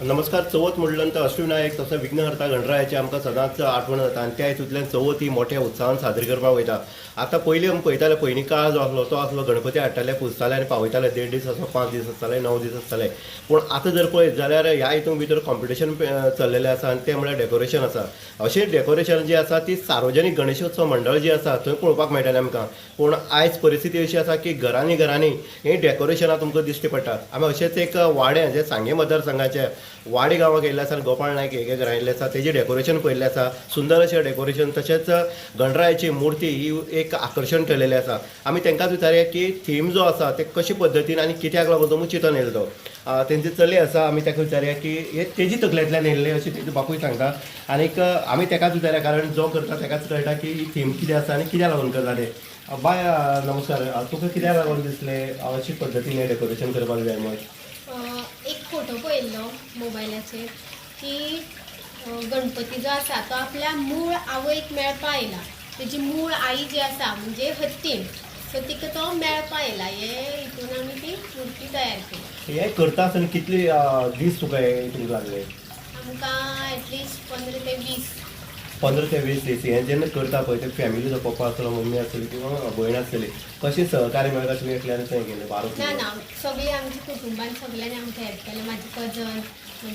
नमस्कार. चवथ म्हणलं तर अष्टविनायक तसं विघ्नहर्ता गणरायाची आमकां सदांच आठवण जाता आनी त्या हितूंतल्यान चवथ ही मोठ्या उत्साहान साजरी करपाक वयता. आतां पयलीं आमी पळयताले पयलीं काळ जो आसलो तो आसलो गणपती हाडटाले पुजताले आनी पावयताले 1.5 दीस आसो 5 दीस आसताले 9 दीस आसताले. पूण आतां जर पळयत जाल्यार ह्या हितून भितर कॉम्पिटिशन चल्लेलें आसा आनी तें म्हळ्यार डेकोरेशन आसा. अशें डेकोरेशन जी आसा ती सार्वजनीक गणेशोत्सव मंडळ जी आसा थंय पळोवपाक मेळटालें आमकां. पूण आयज परिस्थिती अशी आसा की घरांनी घरांनी ही डेकोरेशनां तुमकां दिश्टी पडटात. आमी अशेंच एक वाड्यां जे सांगे मतदारसंघाचे वाडी गांवांत गेल्ले आसा आनी गोपाळ नायक हे घरांतले आसा तेजें डेकोरेशन पळयल्लें आसा. सुंदर अशें डेकोरेशन. तशेंच गणरायाची मुर्ती ही एक आकर्शण केलेलें आसा. आमी तांकांच विचारया की थीम जो आसा ते कशे पद्दतीन आनी कित्याक लागून तो चिंतून येयलो तो. तेंचे चली आसा आमी ताका विचारया की हे तेजी तकलेंतल्यान येयल्लें अशें तेजो बापूय सांगता. आनीक आमी ताकाच विचारया कारण जो करता ताकाच कळटा की ही थीम कितें आसा आनी कित्याक लागून करता तें. बाय नमस्कार. तुका कित्याक लागून दिसलें अशे पद्दतीन हें डेकोरेशन करपाक जाय म्हण? एक फोटो पळयल्लो मोबायलाचेर की गणपती जो आसा तो आपल्या मूळ आवयक मेळपा येयला. तेजी मूळ आई जी आसा म्हणजे हत्तीन, सो तिका तो मेळपा येयला. हे हितून आमी ती मुर्ती तयार केली. हें करता आसतना कितले दीस तुका हे हितून लागले? आमकां एटलिस्ट 15 ते 20. 15 ते 20 दीस. हें जेन्ना करता पळय ते फॅमिलीचो पप्पा आसतलो मम्मी आसतली किंवा भयण आसतली कशें सहकार्य मेळटा तुमी एकल्यानच हें केलें बारीक? ना सगळीं आमच्या कुटुंबान सगळ्यांनी आमकां हेल्प केलें. म्हाजी कजन,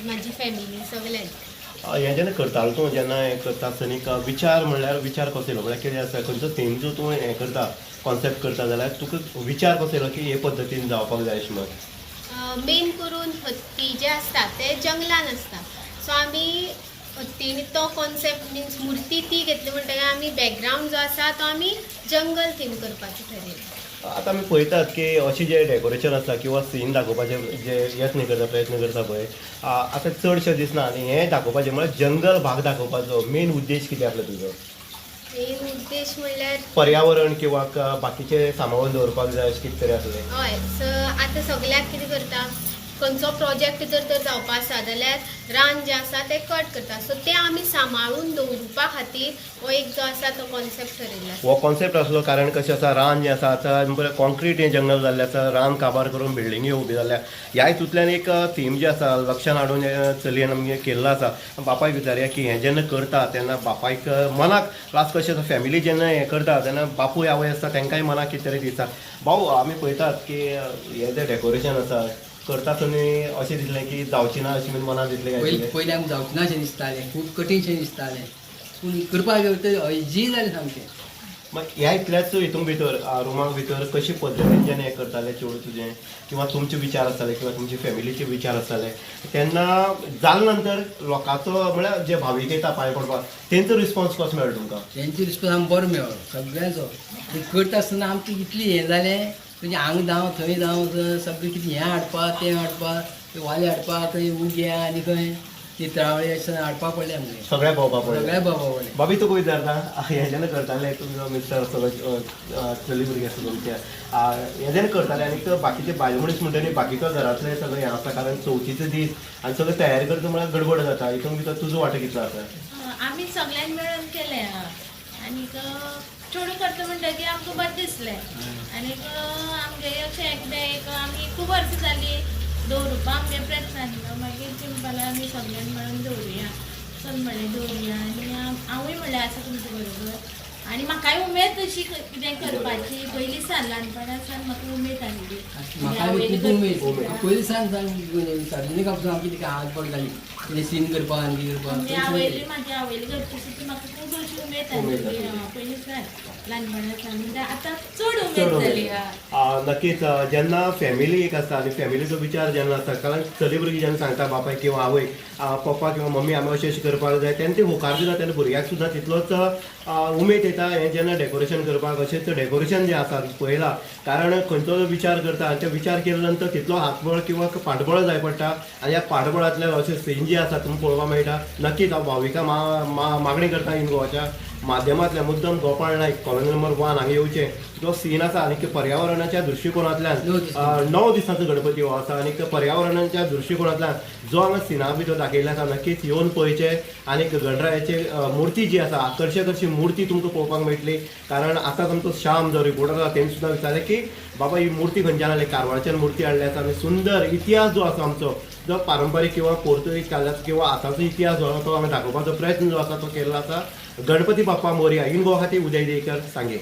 म्हाजी फॅमिली सगळ्यांनी. हें जेन्ना करतालो तूं जेन्ना हें करता आसतना विचार म्हणल्यार विचार कसो येयलो म्हळ्यार कितें आसा खंयचो थीम जो तूं हें करता कॉन्सेप्ट करता जाल्यार तुका विचार कसो येयलो की हे पद्दतीन जावपाक जाय अशें म्हणून? मेन करून हत्ती जे आसता ते जंगलान आसता. सो आमी हत्तीनी तो कॉन्सेप्ट मिन्स मुर्ती ती घेतली म्हणटकीर आमी बॅकग्रावंड जो आसा तो आमी जंगल थीम करपाचें ठरयलें. आतां आमी पळयतात की अशें जें डेकोरेशन आसता किंवा सीन दाखोवपाचे जे यत्न करता प्रयत्न करता पळय आतां चडशे दिसना आनी हें दाखोवपाचें म्हळ्यार जंगल भाग दाखोवपाचो मेन उद्देश कितें आसलो तुजो? मेन उद्देश म्हणल्यार पर्यावरण किंवा बाकीचे सांबाळून दवरपाक जाय अशें कितें तरी आसलें? हय. सो आतां सगळ्याक कितें करता खंयचो प्रोजेक्ट जर तर जावपा आसा जाल्यार रान जें आसा तें कट करता. सो तें आमी सांबाळून दवरपा खातीर हो एक जो आसा तो कॉन्सेप्ट ठरयला. हो कॉन्सेप्ट आसलो कारण कशें आसा रान जें आसा आतां कॉन्क्रीट हें जंगल जाल्लें आसा. रान काबार करून बिल्डिंगी उबी जाल्ल्या. ह्या हितूंतल्यान एक थीम जी आसा लक्षान हाडून चलयेन आमगे केल्लो आसा. बापायक विचारया की हें जेन्ना करता तेन्ना बापायक मनाक लास्ट कशें आसा फॅमिली जेन्ना हें करता तेन्ना बापूय आवय आसता तांकांय मनाक कितें तरी दिसता. भाऊ आमी पळयतात की हें जें डेकोरेशन आसा करता आसतना अशें दिसलें की जावची ना अशें मनाक दिसलें काय? पयलीं आमकां जावचें ना अशें दिसतालें, खूब कठीणशें दिसतालें. पूण करपाक गेलो इजी जालें सामकें. मग ह्या इतल्याच हितून भितर रुमाक भितर कशी पद्दतीन जेन्ना हें करताले चेडूं तुजें किंवा तुमचे विचार आसताले किंवा तुमचे फॅमिलीचे विचार आसताले तेन्ना जाले नंतर लोकांचो म्हळ्यार जे भावीक येता पांय पडपाक तेंचो रिस्पॉन्स कसो मेळ्ळो तुमकां? तेंची रिस्पॉन्स आमकां बरो मेळ्ळो सगळ्यांचो. ते करता आसतना आमकां इतलें हें जालें म्हणजे हांगा धांव थंय धांव सगळें कितें हें हाडपाक तें हाडपाक तें वाले हाडपाक खंय उग्या आनी खंय तित्रावळी अशें हाडपाक पडलें आमकां. सगळ्या भोंवपाक पडलें. सगळ्या भोंवपाक पडलें. बाबी तुका विचारता हें जेन्ना करताले तुमचो मिस्टर सगळो चली भुरगीं आसा तुमचे हें जेन्ना करताले आनी बाकीचे बायल मनीस म्हणटरी बाकीच्या घरांतले सगळें हें आसता कारण चवथीचो दीस आनी सगळें तयारी करता म्हळ्यार गडबड जाता. हितून भितर तुजो वांटो कितलो आसा? आमी सगळ्यांनी मेळून केलें आनीक चेडूं करता म्हणटकीर आमकां बरें दिसलें. आनीक आमगे अशें एकदां एक आमी खूब वर्सां जालीं दवरुपा आमगे प्रयत्न केलो. मागीर चिंतपालें आमी सगळ्यांनी मेळून दवरुया चल म्हणलें दवरुया. आनी हांवूय म्हणलें आसा तुमचे बरोबर. आनी म्हाकाय उमेद अशी कितें करपाची पयलीं सान ल्हानपणासान म्हाका उमेद आसली. म्हाका खूब उमेद पयलीं सान सार्वजनीक पासून आमची तिका हात पड जाली कितें सीन करपाक आनी कितें करपाक. आवयली म्हाजी आवयली करची ती म्हाका खूब अशी उमेद आसली पयलीं सान ल्हानपणासान. म्हणजे आतां चड उमेद जाली. नक्कीच जेन्ना फॅमिली एक आसता आनी फॅमिलीचो विचार जेन्ना आसता कारण चली भुरगीं जेन्ना सांगता बापाय किंवा आवय पप्पा किंवा मम्मी आमी अशें अशें करपाक जाय तेन्ना ती होकार दिता तेन्ना भुरग्याक सुद्दां तितलोच उमेद येता हें जेन्ना डेकोरेशन करपाक. अशेंच डेकोरेशन जें आसा पळयलां कारण खंयचो विचार करता आनी तो विचार केले नंतर तितलो हातबळ किंवा फाटबळ जाय पडटा आनी ह्या फाटबळांतल्यान अशें सीन जी आसा तुमकां पळोवपाक मेळटा. नक्कीच हांव भाविका मागणी करता इन गोवाच्या माध्यमांतल्यान मुद्दम गोपाळ नायक कॉलनी नंबर 1 हांगा येवचें. जो सीन आसा आनी पर्यावरणाच्या दृश्टिकोनांतल्यान 9 दिसांचो गणपती हो आसा आनी पर्यावरणाच्या दृश्टिकोनांतल्यान जो हांगा सिना भितर दाखयल्लो आसा नक्कीच येवन पळयचें. आनी गणरायाची मुर्ती जी आसा आकर्शक अशी मुर्ती तुमकां पळोवपाक मेळटली. कारण आतां आमचो श्याम जो रिपोर्टर आसा तेणें सुद्दां विचारलें की बाबा ही मुर्ती खंयच्यान हाडली. कारवारच्यान मुर्ती हाडली आसा आनी सुंदर इतिहास जो आसा आमचो जो पारंपरीक किंवा पोर्तुगीज काळाचो किंवा आतांचो इतिहास जो आसा तो आमी दाखोवपाचो प्रयत्न जो आसा तो केल्लो आसा. गणपती बाप्पा मोरया इन गो खातीर उदय देयकर सांगे.